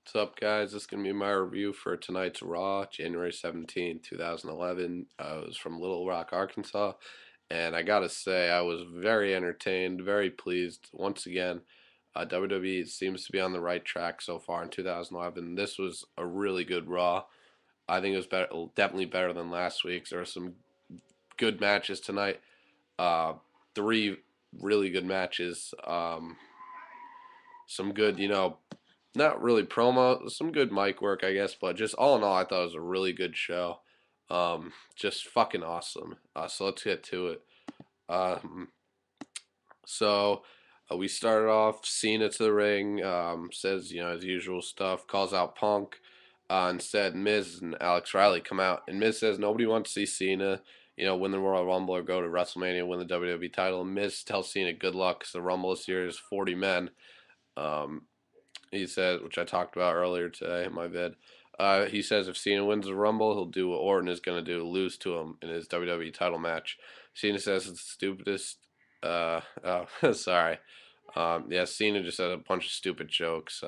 What's up, guys? This is going to be my review for tonight's Raw, January 17th, 2011. It was from Little Rock, Arkansas. And I gotta say, I was very entertained, very pleased. Once again, WWE seems to be on the right track so far in 2011. This was a really good Raw. I think it was better, definitely better than last week's. There were some good matches tonight. Uh, three really good matches. Some good, not really promo, some good mic work, I guess, but just all in all, I thought it was a really good show. Just fucking awesome. So let's get to it. Um, so we started off Cena to the ring, says his usual stuff, calls out Punk. Instead, Miz and Alex Riley come out, and Miz says nobody wants to see Cena, win the Royal Rumble or go to WrestleMania, win the WWE title. And Miz tells Cena good luck because the Rumble this year is 40 men. Um, he says, which I talked about earlier today in my vid. He says if Cena wins the Rumble, he'll do what Orton is going to do, lose to him in his WWE title match. Cena says it's the stupidest. Oh, sorry. Yeah, Cena just said a bunch of stupid jokes.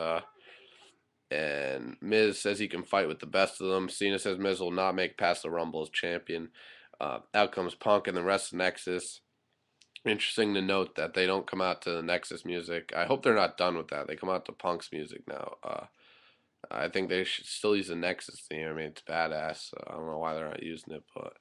And Miz says he can fight with the best of them. Cena says Miz will not make past the Rumble as champion. Out comes Punk and the rest of Nexus. Interesting to note that they don't come out to the Nexus music. I hope they're not done with that. They come out to Punk's music now. I think they should still use the Nexus theme. I mean, it's badass. So I don't know why they're not using it, but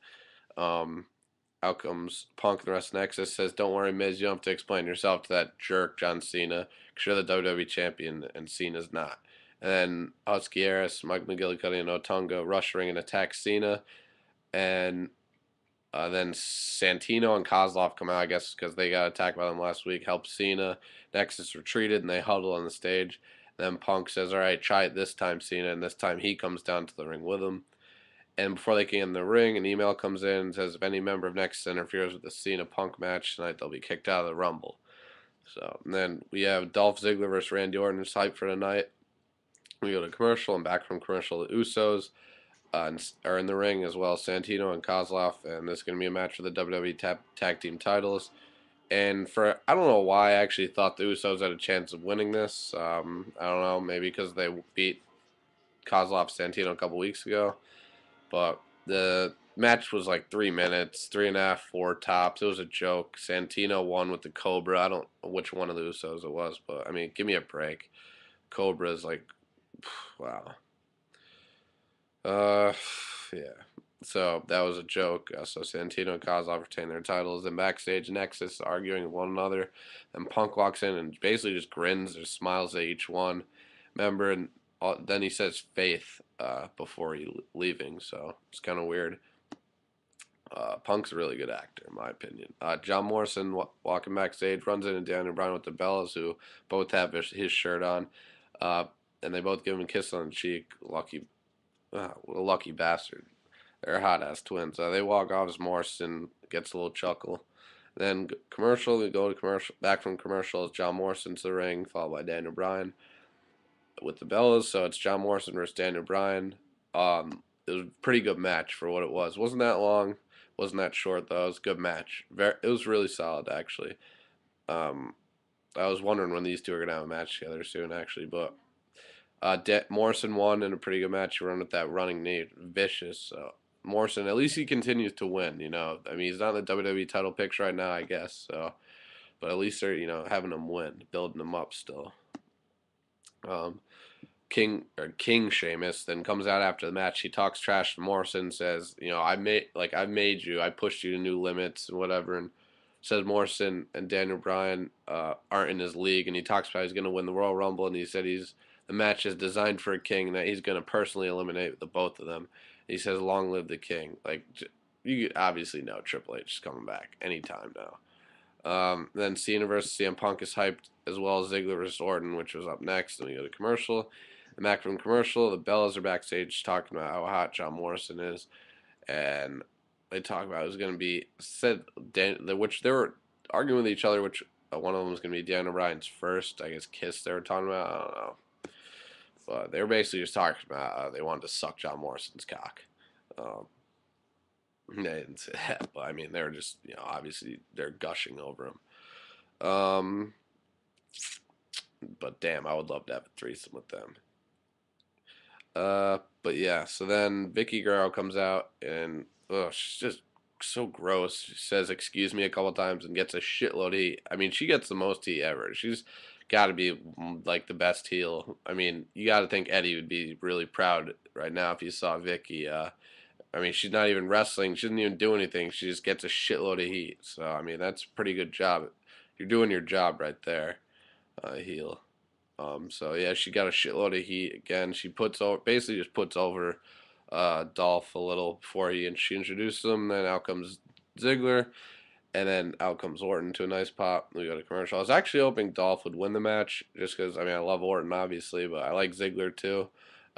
out comes Punk and the rest of Nexus says, "Don't worry, Miz. You don't have to explain yourself to that jerk John Cena. Cause you're the WWE champion and Cena's not." And then Husky Harris, Mike McGillicuddy, and Otunga rush ring and attack Cena. And then Santino and Kozlov come out, I guess, because they got attacked by them last week. Help Cena. Nexus retreated and they huddle on the stage. Then Punk says, "All right, try it this time, Cena." And this time he comes down to the ring with him. And before they get in the ring, an email comes in and says, if any member of Nexus interferes with the Cena Punk match tonight, they'll be kicked out of the Rumble. So and then we have Dolph Ziggler versus Randy Orton is hyped for tonight. We go to commercial and back from commercial. The Usos are in the ring as well as Santino and Kozlov, and this is going to be a match for the WWE tag team titles. And I don't know why I actually thought the Usos had a chance of winning this. I don't know, maybe because they beat Kozlov Santino a couple weeks ago, but the match was like 3 minutes, three and a half, four tops. It was a joke. Santino won with the Cobra. I don't know which one of the Usos it was, but I mean, give me a break. Cobra's like, wow. Uh, yeah. So that was a joke. So Santino and Kozlov retain their titles. Then backstage, Nexus arguing with one another. Then Punk walks in and basically just grins or smiles at each one member, and then he says "faith" before leaving. So it's kind of weird. Punk's a really good actor, in my opinion. John Morrison walking backstage runs into Daniel Bryan with the Bellas, who both have his shirt on, uh, and they both give him a kiss on the cheek. What a lucky bastard. They're hot ass twins. They walk off as Morrison gets a little chuckle. Then commercial, we go to commercial. Back from commercial, it's John Morrison to the ring, followed by Daniel Bryan with the Bellas. So it's John Morrison versus Daniel Bryan. It was a pretty good match for what it was. Wasn't that long. Wasn't that short though. It was a good match. It was really solid actually. Um, I was wondering when these two are gonna have a match together soon actually, but Morrison won in a pretty good match. He run with that running knee, vicious. So Morrison, at least he continues to win. I mean, he's not in the WWE title picture right now, I guess. So, but at least they're having him win, building him up still. Um, King Sheamus then comes out after the match. He talks trash to Morrison, says, I made you, I pushed you to new limits and whatever, and says Morrison and Daniel Bryan aren't in his league, and he talks about he's going to win the Royal Rumble, and he said the match is designed for a king, and that he's going to personally eliminate the both of them. He says, "Long live the king!" Like you obviously know Triple H is coming back anytime now. Then Cena versus CM Punk is hyped, as well as Ziggler versus Orton, which was up next. Then we go to commercial. And back from commercial, the Bellas are backstage talking about how hot John Morrison is, and they talk about it was going to be which they were arguing with each other, which one of them was going to be Daniel Bryan's first, I guess, kiss. They were talking about. I don't know, but they were basically just talking about they wanted to suck John Morrison's cock. Um, they didn't say that, but I mean, they were just obviously they're gushing over him. Um, but damn, I would love to have a threesome with them. But yeah, so then Vicky Guerrero comes out and she's just so gross. She says "excuse me" a couple times and gets a shitload of heat. I mean, she gets the most heat ever. She's got to be like the best heel. I mean, you got to think Eddie would be really proud right now if he saw Vicky. I mean, she's not even wrestling. She doesn't even do anything. She just gets a shitload of heat. So I mean, that's a pretty good job. You're doing your job right there, heel. So yeah, she got a shitload of heat again. She puts over, basically just puts over Dolph a little before she introduces him. Then out comes Ziggler, and then out comes Orton to a nice pop. We go to commercial. I was actually hoping Dolph would win the match, just because I mean I love Orton obviously, but I like Ziggler too.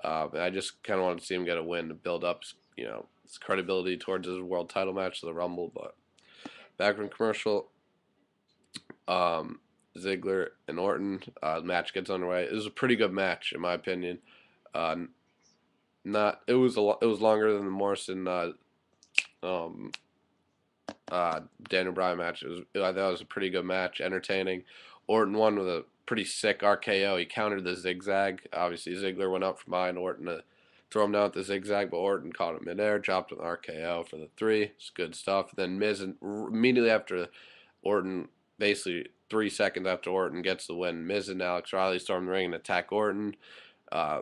And I just kind of wanted to see him get a win to build up, his credibility towards his world title match, the Rumble. But back from commercial, um, Ziggler and Orton. Match gets underway. It was a pretty good match in my opinion. Uh, not it was longer than the Morrison um, Daniel Bryan match. I thought it was a pretty good match, entertaining. Orton won with a pretty sick RKO. He countered the zigzag. Obviously Ziggler went up from behind Orton to throw him down with the zigzag, but Orton caught him midair, dropped an RKO for the 3. It's good stuff. Then Miz immediately after Orton, basically 3 seconds after Orton gets the win, Miz and Alex Riley storm the ring and attack Orton. Uh,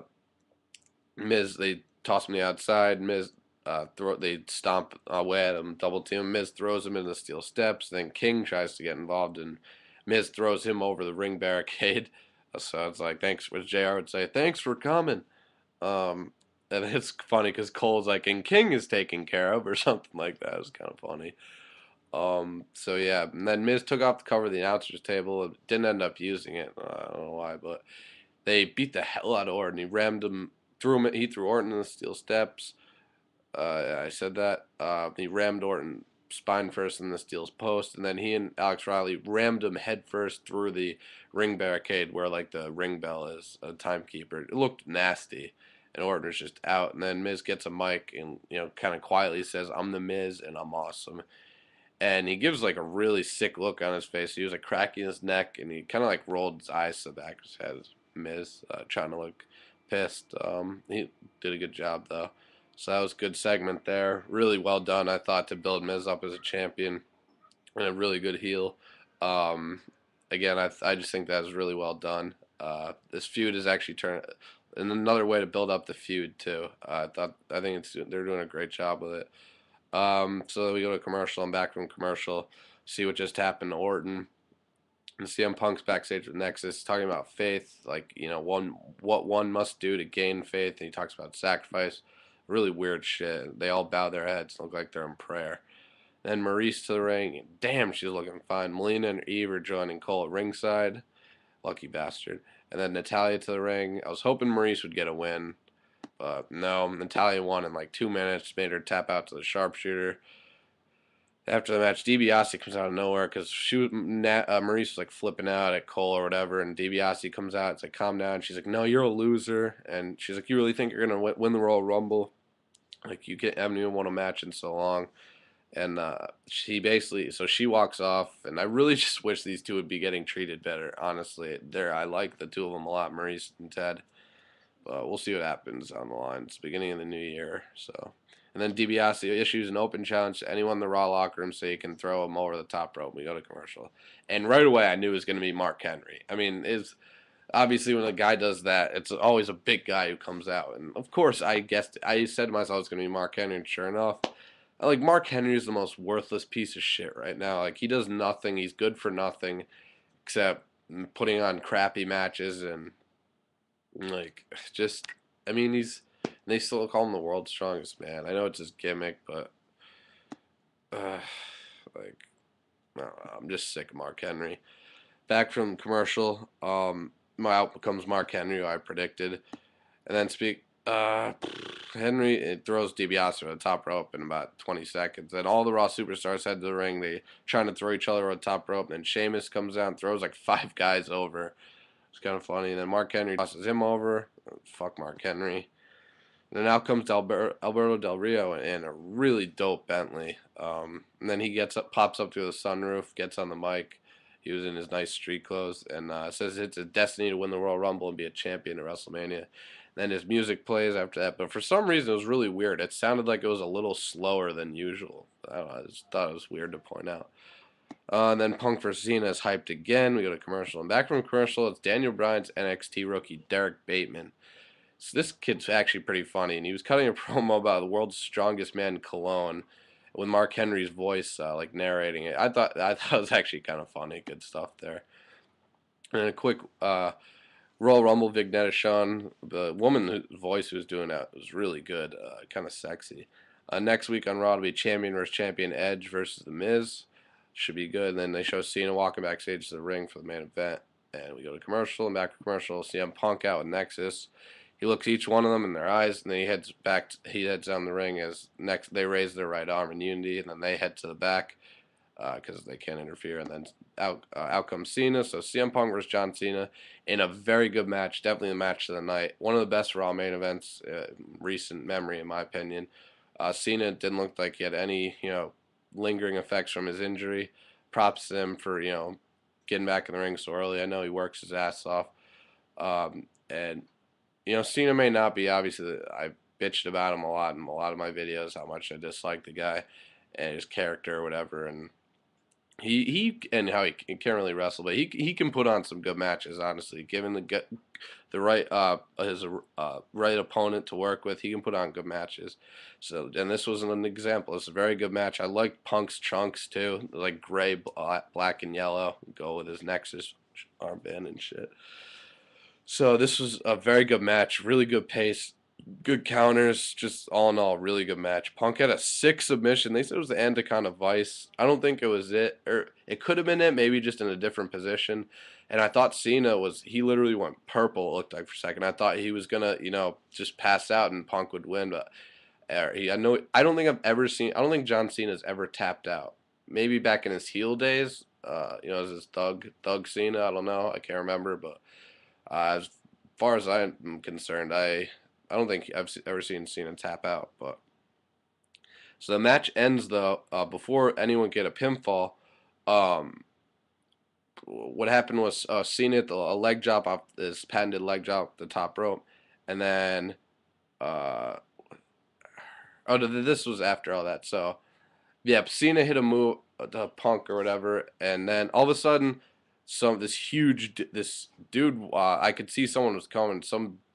Miz, they toss him to the outside. Miz, they stomp away at him, double team. Miz throws him into the steel steps. Then King tries to get involved, and Miz throws him over the ring barricade. So it's like, thanks, which JR would say, thanks for coming. Um, and it's funny because Cole's like, and King is taken care of, or something like that. It's kind of funny. So yeah, and then Miz took off the cover of the announcer's table. Didn't end up using it. I don't know why, but they beat the hell out of Orton. He rammed him, he threw Orton in the steel steps. I said that. He rammed Orton spine first in the steel post, and then he and Alex Riley rammed him head first through the ring barricade where like the ring bell is, a timekeeper. It looked nasty. And Orton was just out, and then Miz gets a mic and kind of quietly says, "I'm the Miz and I'm awesome." And he gives like a really sick look on his face. He was like cracking his neck, and he kind of like rolled his eyes to the back of his head. Miz trying to look pissed. He did a good job though. So that was a good segment there. Really well done, I thought, to build Miz up as a champion and a really good heel. Um, Again, I just think that was really well done. This feud is actually turning, and another way to build up the feud too. I think they're doing a great job with it. So we go to commercial. I'm back from commercial. See what just happened to Orton. And CM Punk's backstage with Nexus talking about faith, like, what one must do to gain faith. And he talks about sacrifice. Really weird shit. They all bow their heads, look like they're in prayer. Then Maurice to the ring. Damn, she's looking fine. Melina and Eve are joining Cole at ringside. Lucky bastard. And then Natalia to the ring. I was hoping Maurice would get a win. But no, Natalia won in like 2 minutes, made her tap out to the sharpshooter. After the match, DiBiase comes out of nowhere because Maurice was like flipping out at Cole or whatever, and DiBiase comes out. It's like, calm down. She's like, no, you're a loser. And she's like, you really think you're going to win the Royal Rumble? Like, haven't even won a match in so long. And so she walks off, and I really just wish these two would be getting treated better, honestly. I like the two of them a lot, Maurice and Ted. But we'll see what happens on the line. It's the beginning of the new year, so. And then DiBiase issues an open challenge to anyone in the Raw locker room so he can throw him over the top rope. We go to commercial. And right away, I knew it was going to be Mark Henry. I mean, obviously when a guy does that, it's always a big guy who comes out. And of course, I said to myself it's going to be Mark Henry, and sure enough, like, Mark Henry is the most worthless piece of shit right now. Like, he does nothing. He's good for nothing except putting on crappy matches and like, just, I mean, they still call him the world's strongest man. I know it's his gimmick, but, like, I don't know, I'm just sick of Mark Henry. Back from commercial, my out becomes Mark Henry, who I predicted. And then Henry, it throws DiBiase over the top rope in about 20 seconds. Then all the Raw superstars head to the ring. They trying to throw each other over the top rope. And then Sheamus comes down, throws like 5 guys over. It's kind of funny. And then Mark Henry tosses him over. Fuck Mark Henry. And then out comes Alberto Del Rio in a really dope Bentley. And then he pops up through the sunroof, gets on the mic. He was in his nice street clothes, and says it's a destiny to win the Royal Rumble and be a champion at WrestleMania. Then his music plays after that, but for some reason it was really weird. It sounded like it was a little slower than usual. I don't know, I just thought it was weird to point out. And then Punk vs. Cena is hyped again. We go to commercial, and back from commercial, it's Daniel Bryan's NXT rookie Derek Bateman. So this kid's actually pretty funny, and he was cutting a promo about the world's strongest man cologne with Mark Henry's voice like narrating it. I thought it was actually kind of funny, good stuff there. And a quick Royal Rumble vignette is shown. The woman whose voice who was doing that was really good, kind of sexy. Next week on Raw will be Champion versus Champion Edge versus The Miz. Should be good. And then they show Cena walking backstage to the ring for the main event. And we go to commercial, and back to commercial. CM Punk out with Nexus. He looks each one of them in their eyes, and then he heads back. He heads down the ring as next they raise their right arm in unity, and then they head to the back because they can't interfere. And then out comes Cena. So CM Punk versus John Cena in a very good match, definitely the match of the night. One of the best Raw main events in recent memory, in my opinion. Cena didn't look like he had any lingering effects from his injury. Props to him for getting back in the ring so early. I know he works his ass off, and Cena may not be, obviously, I bitched about him a lot in a lot of my videos, how much I dislike the guy and his character or whatever, and he and how he can't really wrestle, but he can put on some good matches, honestly. Given the right his right opponent to work with, he can put on good matches. So, and this was an example. It's a very good match. I like Punk's trunks too, like gray, black, and yellow. Go with his Nexus armband and shit. So this was a very good match, really good pace, good counters, just all in all, really good match. Punk had a 6 submission. They said it was the Anaconda Vice. I don't think it was it, or it could have been it, maybe just in a different position. And I thought Cena he literally went purple, it looked like, for a second. I thought he was gonna, just pass out and Punk would win, but I don't think John Cena's ever tapped out. Maybe back in his heel days, as his Thug Cena, I don't know, I can't remember, but as far as I'm concerned, I don't think I've ever seen Cena tap out. But so the match ends though before anyone get a pinfall. What happened was Cena hit a leg drop off this patented leg drop the top rope, and then this was after all that. So yeah, Cena hit a move, the Punk or whatever, and then all of a sudden, this dude, I could see someone was coming.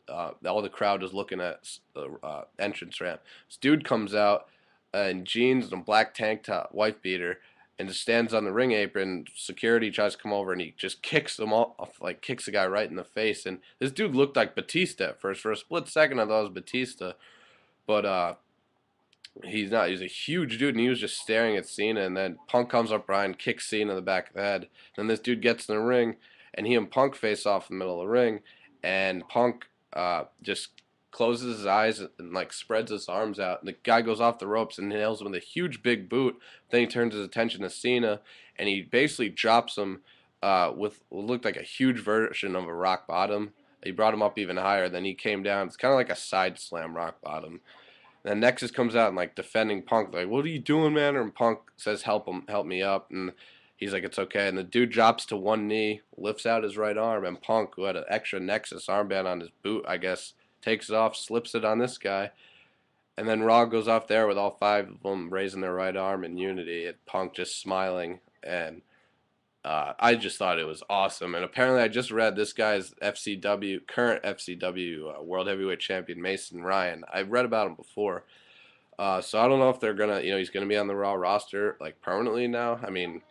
All the crowd is looking at the entrance ramp. This dude comes out in jeans and a black tank top, wife beater, and just stands on the ring apron. Security tries to come over, and he just kicks them off, like kicks the guy right in the face. And this dude looked like Batista at first. For a split second, I thought it was Batista, but he's not. He's a huge dude, and he was just staring at Cena. And then Punk comes up behind, kicks Cena in the back of the head. Then this dude gets in the ring, and he and Punk face off in the middle of the ring. And Punk just closes his eyes and like spreads his arms out. And the guy goes off the ropes and nails him with a huge big boot. Then he turns his attention to Cena, and he basically drops him with what looked like a huge version of a rock bottom. He brought him up even higher. Then he came down. It's kind of like a side slam rock bottom. Then Nexus comes out and like defending Punk, like, "What are you doing, man?" And Punk says, help me up." And he's like, "It's okay." And the dude drops to one knee, lifts out his right arm, and Punk, who had an extra Nexus armband on his boot, I guess, takes it off, slips it on this guy. And then Raw goes off there with all 5 of them raising their right arm in unity, and Punk just smiling. And I just thought it was awesome. And apparently I just read this guy's current FCW World Heavyweight Champion, Mason Ryan. I've read about him before. So I don't know if they're going to, he's going to be on the Raw roster like permanently now. I mean,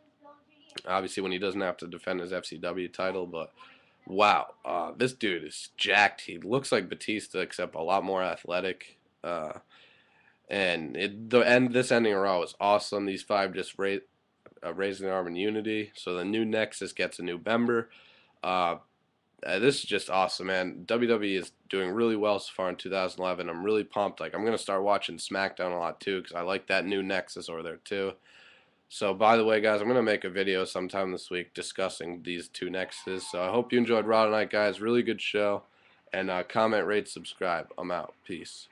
obviously when he doesn't have to defend his FCW title, but wow, this dude is jacked. He looks like Batista, except a lot more athletic. And this ending of Raw was awesome. These 5 just raising their arm in unity. So the new Nexus gets a new member. This is just awesome, man. WWE is doing really well so far in 2011. I'm really pumped. Like, I'm going to start watching SmackDown a lot too, because I like that new Nexus over there too. So by the way, guys, I'm going to make a video sometime this week discussing these 2 Nexuses. So I hope you enjoyed Raw tonight, guys. Really good show. And comment, rate, subscribe. I'm out. Peace.